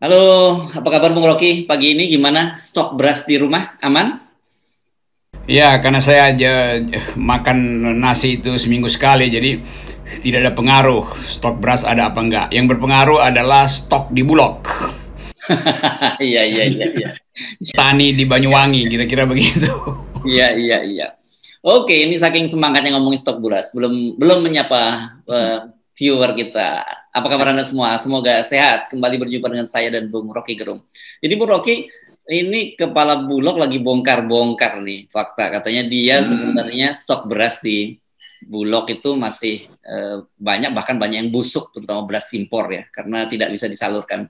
Halo, apa kabar Bung Rocky? Pagi ini gimana? Stok beras di rumah aman? Ya, karena saya aja makan nasi itu seminggu sekali, jadi tidak ada pengaruh stok beras ada apa enggak. Yang berpengaruh adalah stok di Bulog, Iya, iya, iya, iya. tani di Banyuwangi, kira-kira begitu. Iya, iya, iya. Oke, ini saking semangatnya ngomongin stok beras, belum belum menyapa viewer kita. Apa kabar Anda semua? Semoga sehat. Kembali berjumpa dengan saya dan Bung Rocky Gerung. Jadi Bung Rocky, ini kepala Bulog lagi bongkar-bongkar nih fakta. Katanya dia sebenarnya stok beras di Bulog itu masih banyak, bahkan banyak yang busuk, terutama beras impor ya, karena tidak bisa disalurkan.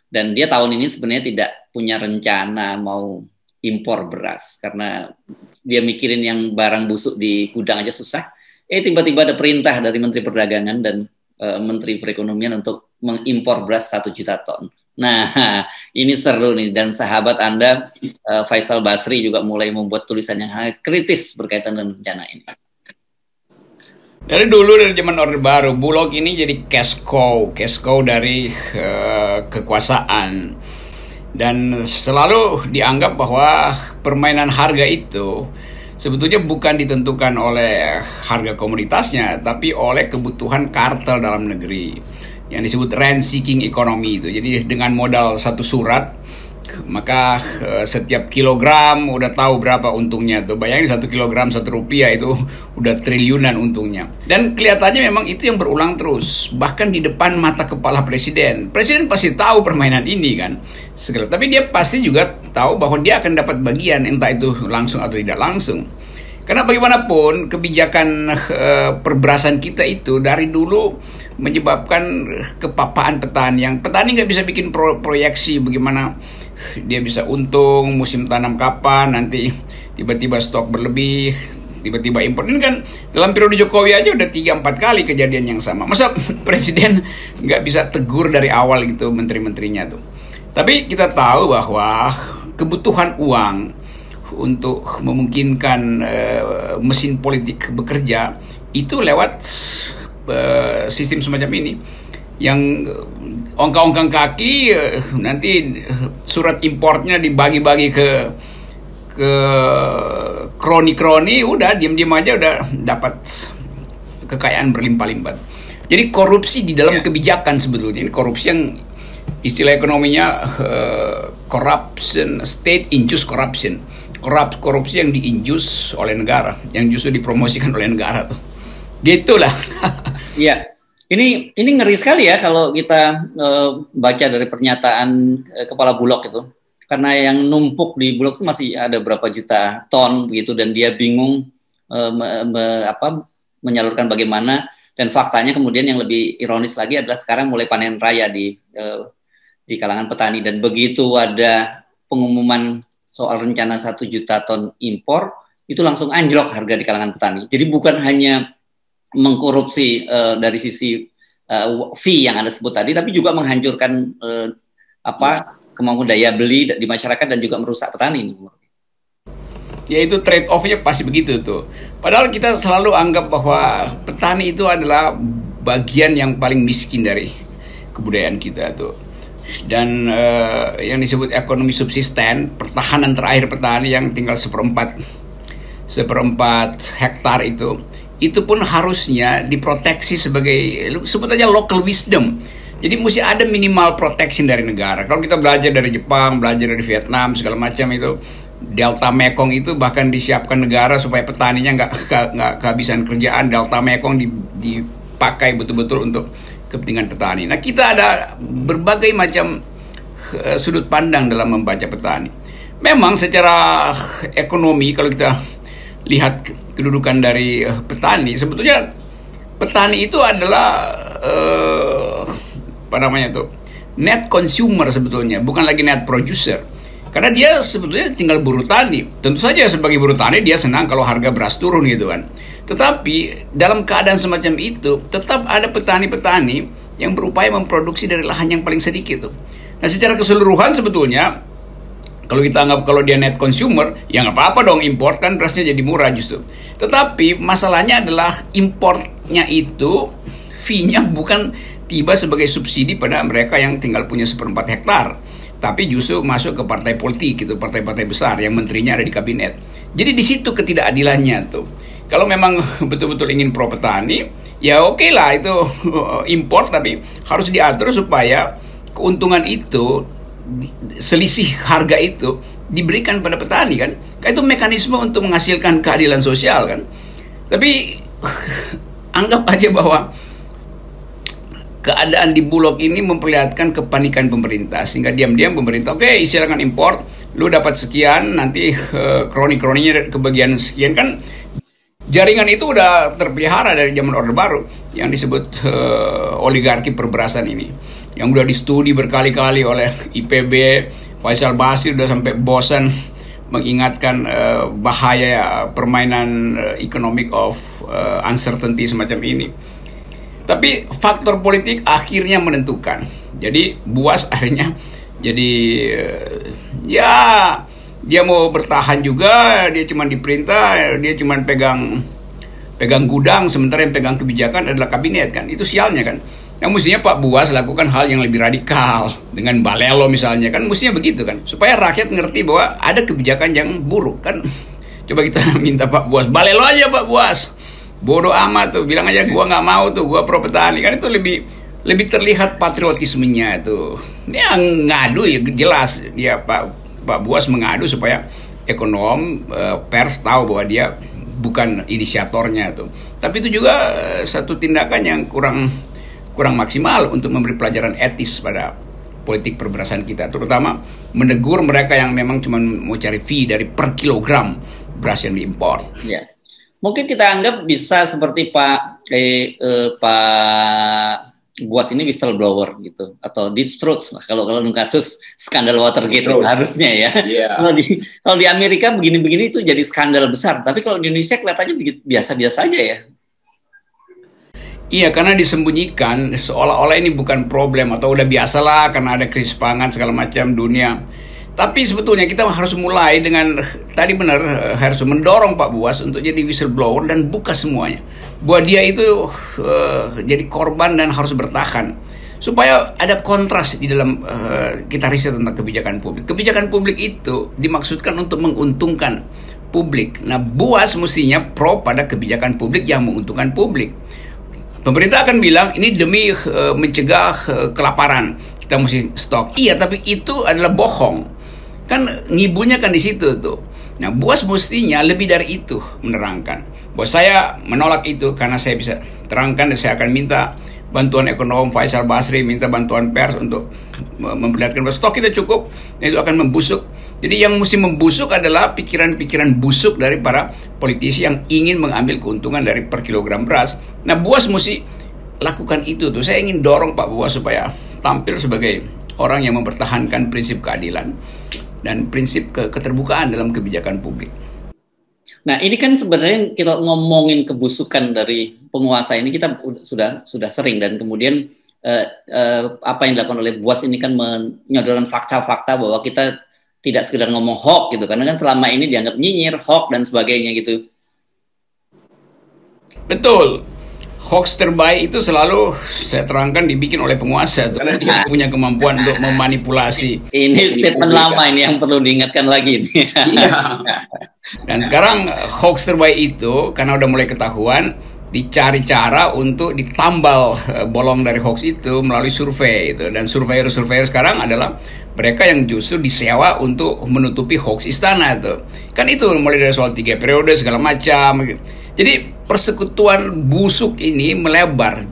Dan dia tahun ini sebenarnya tidak punya rencana mau impor beras karena dia mikirin yang barang busuk di gudang aja susah. Tiba-tiba ada perintah dari Menteri Perdagangan dan Menteri Perekonomian untuk mengimpor beras 1 juta ton. Nah, ini seru nih, dan sahabat Anda Faisal Basri juga mulai membuat tulisan yang sangat kritis berkaitan dengan rencana ini. Dari dulu, dari zaman Orde Baru, Bulog ini jadi cash cow dari kekuasaan. Dan selalu dianggap bahwa permainan harga itu sebetulnya bukan ditentukan oleh harga komoditasnya, tapi oleh kebutuhan kartel dalam negeri yang disebut rent seeking economy itu. Jadi dengan modal satu surat, maka setiap kilogram udah tahu berapa untungnya tuh. Bayangin 1 kilogram Rp1 itu udah triliunan untungnya. Dan kelihatannya memang itu yang berulang terus, bahkan di depan mata kepala presiden. Presiden pasti tahu permainan ini kan. Tapi dia pasti juga tahu bahwa dia akan dapat bagian, entah itu langsung atau tidak langsung. Karena bagaimanapun kebijakan perberasan kita itu dari dulu menyebabkan kepapaan petani. Yang petani nggak bisa bikin proyeksi bagaimana dia bisa untung, musim tanam kapan, nanti tiba-tiba stok berlebih, tiba-tiba impor. Ini kan dalam periode Jokowi aja udah 3-4 kali kejadian yang sama. Masa presiden nggak bisa tegur dari awal gitu menteri-menterinya tuh. Tapi kita tahu bahwa kebutuhan uang untuk memungkinkan mesin politik bekerja itu lewat sistem semacam ini yang ongkang-ongkang kaki, nanti surat importnya dibagi-bagi ke kroni-kroni, udah diam-diam aja udah dapat kekayaan berlimpah-limpah. Jadi korupsi di dalam kebijakan sebetulnya, ini korupsi yang istilah ekonominya corruption, state induced corruption. Korupsi yang diinjus oleh negara, yang justru dipromosikan oleh negara tuh. Gitulah. Iya. Ini ngeri sekali ya kalau kita baca dari pernyataan kepala Bulog itu. Karena yang numpuk di Bulog itu masih ada berapa juta ton begitu, dan dia bingung menyalurkan bagaimana. Dan faktanya kemudian yang lebih ironis lagi adalah sekarang mulai panen raya di kalangan petani, dan begitu ada pengumuman soal rencana 1 juta ton impor, itu langsung anjlok harga di kalangan petani. Jadi bukan hanya mengkorupsi dari sisi fee yang Anda sebut tadi, tapi juga menghancurkan kemampuan daya beli di masyarakat dan juga merusak petani. Ya, itu trade off-nya pasti begitu tuh. Padahal kita selalu anggap bahwa petani itu adalah bagian yang paling miskin dari kebudayaan kita tuh. Dan yang disebut ekonomi subsisten, pertahanan terakhir petani yang tinggal seperempat hektar itu pun harusnya diproteksi sebagai, sebut aja local wisdom. Jadi mesti ada minimal protection dari negara. Kalau kita belajar dari Jepang, belajar dari Vietnam, segala macam itu, Delta Mekong itu bahkan disiapkan negara supaya petaninya nggak kehabisan kerjaan. Delta Mekong dipakai betul-betul untuk kepentingan petani. Nah, kita ada berbagai macam sudut pandang dalam membaca petani. Memang secara ekonomi kalau kita lihat kedudukan dari petani, sebetulnya petani itu adalah net consumer sebetulnya, bukan lagi net producer. Karena dia sebetulnya tinggal buruh tani. Tentu saja sebagai buruh tani dia senang kalau harga beras turun gitu kan. Tetapi dalam keadaan semacam itu tetap ada petani-petani yang berupaya memproduksi dari lahan yang paling sedikit tuh. Nah, secara keseluruhan sebetulnya kalau kita anggap kalau dia net consumer, ya nggak apa-apa dong import, kan berasnya jadi murah justru. Tetapi masalahnya adalah importnya itu fee-nya bukan tiba sebagai subsidi pada mereka yang tinggal punya 1/4 hektar, tapi justru masuk ke partai politik, gitu, partai-partai besar yang menterinya ada di kabinet. Jadi di situ ketidakadilannya tuh. Kalau memang betul-betul ingin pro petani, ya oke lah itu import, tapi harus diatur supaya keuntungan itu, selisih harga itu diberikan pada petani kan. Itu mekanisme untuk menghasilkan keadilan sosial kan. Tapi anggap aja bahwa keadaan di Bulog ini memperlihatkan kepanikan pemerintah, sehingga diam-diam pemerintah, oke, silakan import, lu dapat sekian, nanti kroni-kroninya kebagian sekian kan. Jaringan itu udah terpelihara dari zaman Orde Baru yang disebut oligarki perberasan ini, yang udah distudi berkali-kali oleh IPB. Faisal Basri udah sampai bosan mengingatkan bahaya permainan economic of uncertainty semacam ini. Tapi faktor politik akhirnya menentukan. Jadi Buas akhirnya jadi ya dia mau bertahan juga, dia cuma diperintah, dia cuma pegang gudang, sementara yang pegang kebijakan adalah kabinet kan. Itu sialnya kan. Yang mestinya Pak Buas lakukan hal yang lebih radikal dengan balelo misalnya kan, mestinya begitu kan, supaya rakyat ngerti bahwa ada kebijakan yang buruk kan. Coba kita minta Pak Buas, balelo aja Pak Buas, bodoh amat tuh, bilang aja gua nggak mau tuh, gua pro petani kan, itu lebih terlihat patriotismenya tuh. Dia ngadu ya jelas, dia Pak Buas mengadu supaya ekonom pers tahu bahwa dia bukan inisiatornya tuh. Tapi itu juga satu tindakan yang kurang maksimal untuk memberi pelajaran etis pada politik perberasan kita, terutama menegur mereka yang memang cuma mau cari fee dari per kilogram beras yang diimpor. Ya. Mungkin kita anggap bisa seperti Pak Buas ini whistleblower gitu, atau deep throats lah kalau kasus skandal Watergate harusnya ya. Yeah. Kalau di Amerika begini-begini itu jadi skandal besar, tapi kalau di Indonesia kelihatannya biasa-biasa aja ya. Iya, karena disembunyikan seolah-olah ini bukan problem atau udah biasalah karena ada krisis pangan segala macam dunia. Tapi sebetulnya kita harus mulai dengan tadi benar, harus mendorong Pak Buas untuk jadi whistleblower dan buka semuanya. Bahwa dia itu jadi korban dan harus bertahan. Supaya ada kontras di dalam kita riset tentang kebijakan publik. Kebijakan publik itu dimaksudkan untuk menguntungkan publik. Nah, Buas mestinya pro pada kebijakan publik yang menguntungkan publik. Pemerintah akan bilang ini demi mencegah kelaparan, kita mesti stok. Iya, tapi itu adalah bohong. Kan ngibunya kan di situ tuh. Nah, Buas mestinya lebih dari itu menerangkan bahwa saya menolak itu karena saya bisa terangkan dan saya akan minta bantuan ekonom Faisal Basri, minta bantuan pers untuk memperlihatkan bahwa stok kita cukup, dan itu akan membusuk. Jadi yang mesti membusuk adalah pikiran-pikiran busuk dari para politisi yang ingin mengambil keuntungan dari per kilogram beras. Nah, Buas mesti lakukan itu tuh. Saya ingin dorong Pak Buas supaya tampil sebagai orang yang mempertahankan prinsip keadilan dan prinsip keterbukaan dalam kebijakan publik. Nah, ini kan sebenarnya kita ngomongin kebusukan dari penguasa ini kita sudah sering, dan kemudian apa yang dilakukan oleh Buas ini kan menyodorkan fakta-fakta bahwa kita tidak sekedar ngomong hoax gitu, karena kan selama ini dianggap nyinyir, hoax dan sebagainya gitu. Betul. Hoax terbaik itu selalu saya terangkan dibikin oleh penguasa tuh, karena dia punya kemampuan untuk memanipulasi. Ini statement lama ini yang perlu diingatkan lagi. Iya. Dan sekarang hoax terbaik itu karena udah mulai ketahuan, dicari cara untuk ditambal bolong dari hoax itu melalui survei itu. Dan surveyor sekarang adalah mereka yang justru disewa untuk menutupi hoax istana itu. Kan itu mulai dari soal 3 periode segala macam. Jadi persekutuan busuk ini melebar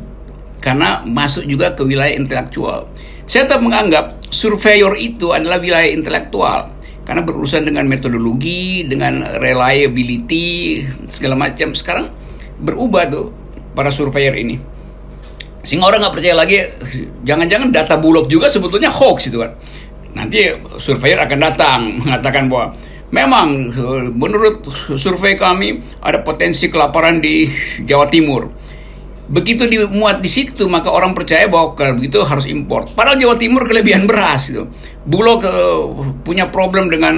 karena masuk juga ke wilayah intelektual. Saya tetap menganggap surveyor itu adalah wilayah intelektual karena berurusan dengan metodologi, dengan reliability segala macam. Sekarang berubah tuh para surveyor ini, sehingga orang nggak percaya lagi. Jangan-jangan data Bulog juga sebetulnya hoax itu kan. Nanti surveyor akan datang mengatakan bahwa memang menurut survei kami ada potensi kelaparan di Jawa Timur. Begitu dimuat di situ, maka orang percaya bahwa kalau begitu harus impor. Padahal Jawa Timur kelebihan beras itu. Bulog punya problem dengan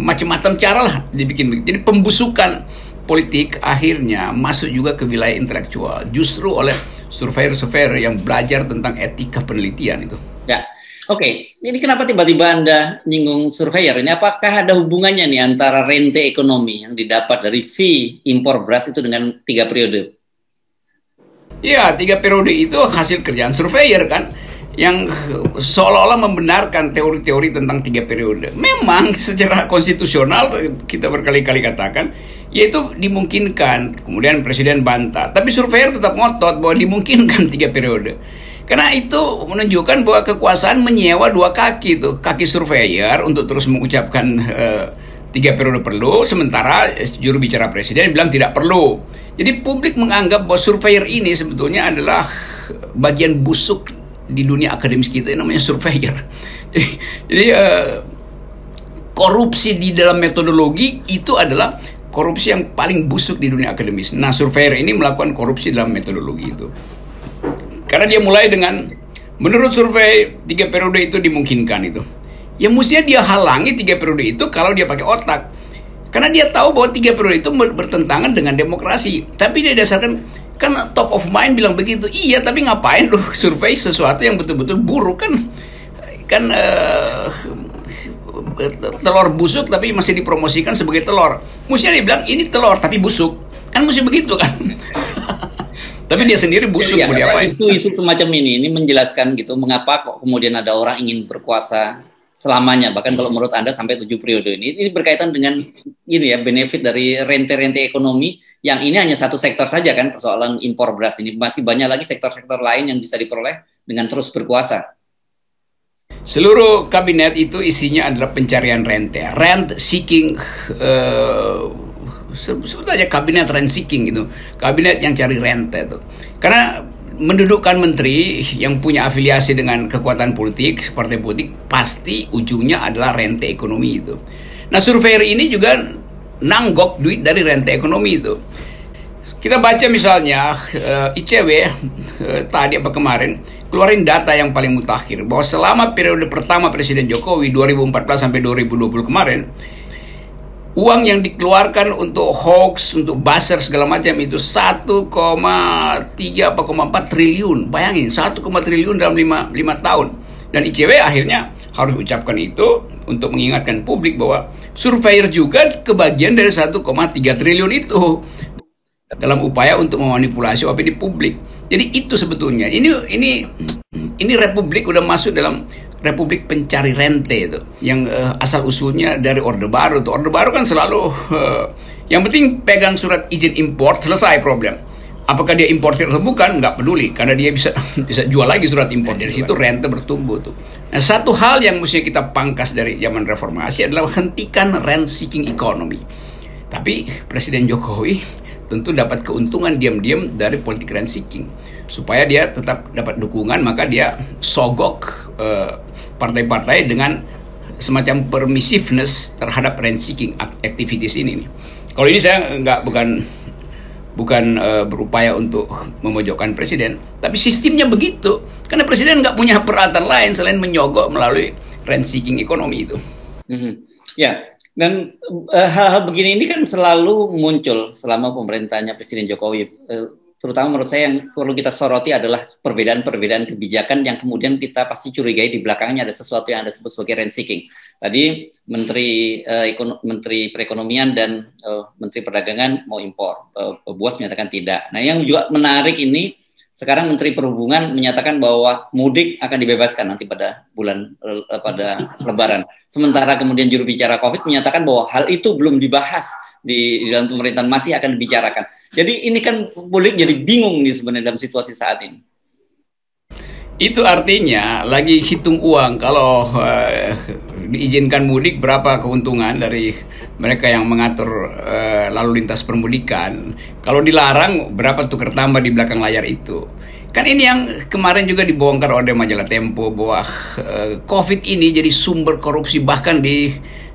macam-macam cara lah dibikin begitu. Jadi pembusukan politik akhirnya masuk juga ke wilayah intelektual justru oleh surveyor yang belajar tentang etika penelitian itu. Ya, oke. Ini kenapa tiba-tiba Anda nyinggung surveyor ini? Apakah ada hubungannya nih antara rente ekonomi yang didapat dari fee impor beras itu dengan 3 periode? Ya, 3 periode itu hasil kerjaan surveyor kan, yang seolah-olah membenarkan teori-teori tentang 3 periode. Memang secara konstitusional kita berkali-kali katakan, yaitu dimungkinkan. Kemudian Presiden bantah, tapi surveyor tetap ngotot bahwa dimungkinkan 3 periode. Karena itu menunjukkan bahwa kekuasaan menyewa 2 kaki tuh, kaki surveyor untuk terus mengucapkan 3 periode perlu, sementara juru bicara presiden bilang tidak perlu. Jadi publik menganggap bahwa surveyor ini sebetulnya adalah bagian busuk di dunia akademis kita yang namanya surveyor. Jadi korupsi di dalam metodologi itu adalah korupsi yang paling busuk di dunia akademis. Nah, surveyor ini melakukan korupsi dalam metodologi itu. Karena dia mulai dengan, menurut survei 3 periode itu dimungkinkan itu. Ya mestinya dia halangi 3 periode itu kalau dia pakai otak. Karena dia tahu bahwa 3 periode itu bertentangan dengan demokrasi. Tapi dia dasarkan, kan top of mind bilang begitu. Iya, tapi ngapain lu survei sesuatu yang betul-betul buruk kan? Kan telur busuk tapi masih dipromosikan sebagai telur. Mestinya dia bilang ini telur tapi busuk. Kan mesti begitu kan? Tapi dia sendiri busuk, mau diapain? Isu semacam ini menjelaskan gitu mengapa kok kemudian ada orang ingin berkuasa selamanya, bahkan kalau menurut Anda sampai 7 periode ini berkaitan dengan ini ya, benefit dari rente-rente ekonomi yang ini hanya satu sektor saja kan, persoalan impor beras ini. Masih banyak lagi sektor-sektor lain yang bisa diperoleh dengan terus berkuasa. Seluruh kabinet itu isinya adalah pencarian rente, rent seeking. Sebetulnya kabinet rent seeking gitu, kabinet yang cari rente itu. Karena mendudukkan menteri yang punya afiliasi dengan kekuatan politik, partai politik, pasti ujungnya adalah rente ekonomi itu. Nah, surveyor ini juga nanggok duit dari rente ekonomi itu. Kita baca misalnya ICW tadi apa kemarin keluarin data yang paling mutakhir bahwa selama periode pertama Presiden Jokowi 2014 sampai 2020 kemarin, uang yang dikeluarkan untuk hoax, untuk buzzer segala macam itu 1,3 apa 4 triliun. Bayangin, 1, triliun dalam 5 tahun. Dan ICW akhirnya harus ucapkan itu untuk mengingatkan publik bahwa surveyor juga kebagian dari 1,3 triliun itu dalam upaya untuk memanipulasi opini publik. Jadi itu sebetulnya ini republik udah masuk dalam republik pencari rente itu, yang asal usulnya dari Orde Baru. Orde Baru kan selalu yang penting pegang surat izin impor, selesai problem. Apakah dia importir atau bukan, nggak peduli, karena dia bisa jual lagi surat impor. Dari situ rente bertumbuh tuh. Nah, satu hal yang mesti kita pangkas dari zaman reformasi adalah hentikan rent seeking economy. Tapi Presiden Jokowi tentu dapat keuntungan diam-diam dari politik rent seeking. Supaya dia tetap dapat dukungan, maka dia sogok partai-partai dengan semacam permissiveness terhadap rent seeking activities ini. Kalau ini saya bukan berupaya untuk memojokkan presiden, tapi sistemnya begitu. Karena presiden nggak punya peralatan lain selain menyogok melalui rent seeking ekonomi itu. Ya, dan hal-hal begini ini kan selalu muncul selama pemerintahnya Presiden Jokowi. Terutama menurut saya yang perlu kita soroti adalah perbedaan-perbedaan kebijakan yang kemudian kita pasti curigai di belakangnya ada sesuatu yang Anda sebut sebagai rent seeking. Tadi Menteri Perekonomian dan Menteri Perdagangan mau impor, Buas menyatakan tidak. Nah, yang juga menarik ini sekarang Menteri Perhubungan menyatakan bahwa mudik akan dibebaskan nanti pada pada Lebaran. Sementara kemudian juru bicara COVID menyatakan bahwa hal itu belum dibahas di dalam pemerintahan, masih akan dibicarakan. Jadi ini kan publik jadi bingung nih sebenarnya dalam situasi saat ini. Itu artinya lagi hitung uang. Kalau diizinkan mudik, berapa keuntungan dari mereka yang mengatur lalu lintas permudikan. Kalau dilarang, berapa tukar tambah di belakang layar itu. Kan ini yang kemarin juga dibongkar oleh majalah Tempo bahwa COVID ini jadi sumber korupsi bahkan di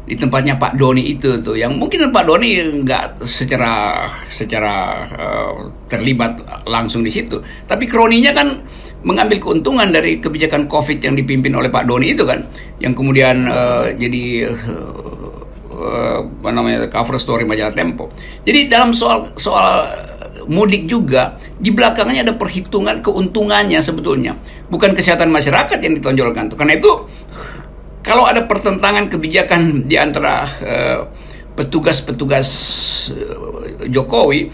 tempatnya Pak Doni itu tuh, yang mungkin Pak Doni nggak secara terlibat langsung di situ, tapi kroninya kan mengambil keuntungan dari kebijakan COVID yang dipimpin oleh Pak Doni itu kan, yang kemudian jadi cover story majalah Tempo. Jadi dalam soal mudik juga, di belakangnya ada perhitungan keuntungannya sebetulnya, bukan kesehatan masyarakat yang ditonjolkan. Karena itu kalau ada pertentangan kebijakan di antara petugas-petugas Jokowi,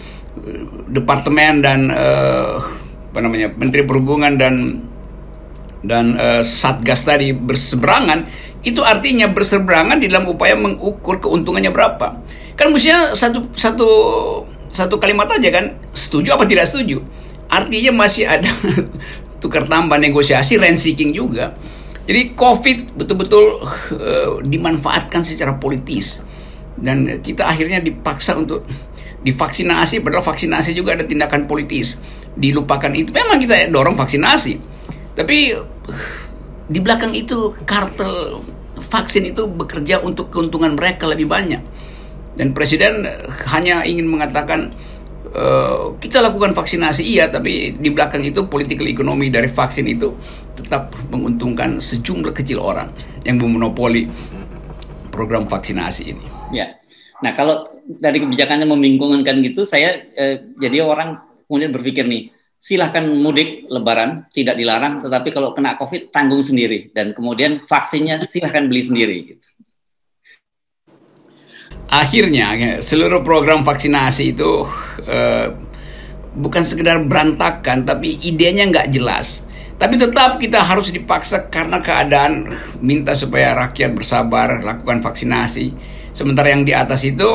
departemen dan Menteri Perhubungan dan Satgas tadi berseberangan, itu artinya berseberangan di dalam upaya mengukur keuntungannya berapa. Kan mestinya satu kalimat aja kan, setuju apa tidak setuju. Artinya masih ada tukar tambah, negosiasi, rent seeking juga. Jadi COVID betul-betul dimanfaatkan secara politis, dan kita akhirnya dipaksa untuk divaksinasi, padahal vaksinasi juga ada tindakan politis. Dilupakan itu, memang kita dorong vaksinasi, tapi di belakang itu kartel vaksin itu bekerja untuk keuntungan mereka lebih banyak. Dan Presiden hanya ingin mengatakan kita lakukan vaksinasi iya, tapi di belakang itu political economy dari vaksin itu tetap menguntungkan sejumlah kecil orang yang memonopoli program vaksinasi ini. Ya. Nah, kalau dari kebijakannya membingungkan gitu, saya jadi orang kemudian berpikir nih, silahkan mudik Lebaran, tidak dilarang, tetapi kalau kena COVID tanggung sendiri, dan kemudian vaksinnya silahkan beli sendiri. Gitu. Akhirnya seluruh program vaksinasi itu bukan sekedar berantakan, tapi idenya nggak jelas. Tapi tetap kita harus dipaksa karena keadaan minta supaya rakyat bersabar lakukan vaksinasi. Sementara yang di atas itu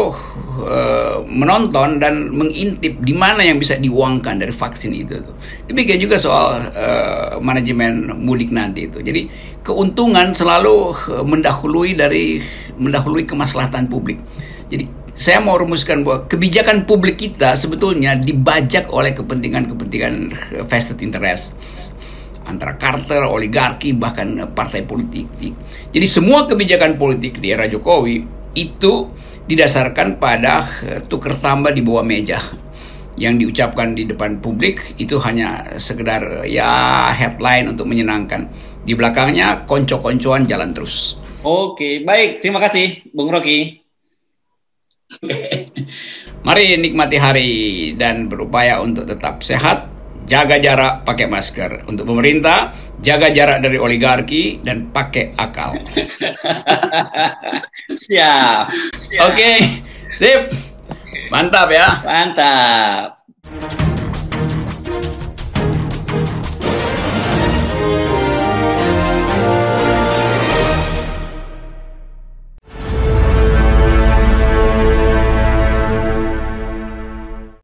menonton dan mengintip di mana yang bisa diuangkan dari vaksin itu. Demikian juga soal manajemen mudik nanti itu. Jadi keuntungan selalu mendahului kemaslahatan publik. Jadi saya mau rumuskan bahwa kebijakan publik kita sebetulnya dibajak oleh kepentingan-kepentingan vested interest antara kartel, oligarki, bahkan partai politik. Jadi semua kebijakan politik di era Jokowi itu didasarkan pada tukar tambah di bawah meja. Yang diucapkan di depan publik itu hanya sekedar ya headline untuk menyenangkan. Di belakangnya konco-koncoan jalan terus. Oke, baik. Terima kasih, Bung Rocky. Mari nikmati hari dan berupaya untuk tetap sehat. Jaga jarak, pakai masker. Untuk pemerintah, jaga jarak dari oligarki dan pakai akal. Siap. Oke, sip. Mantap ya. Mantap.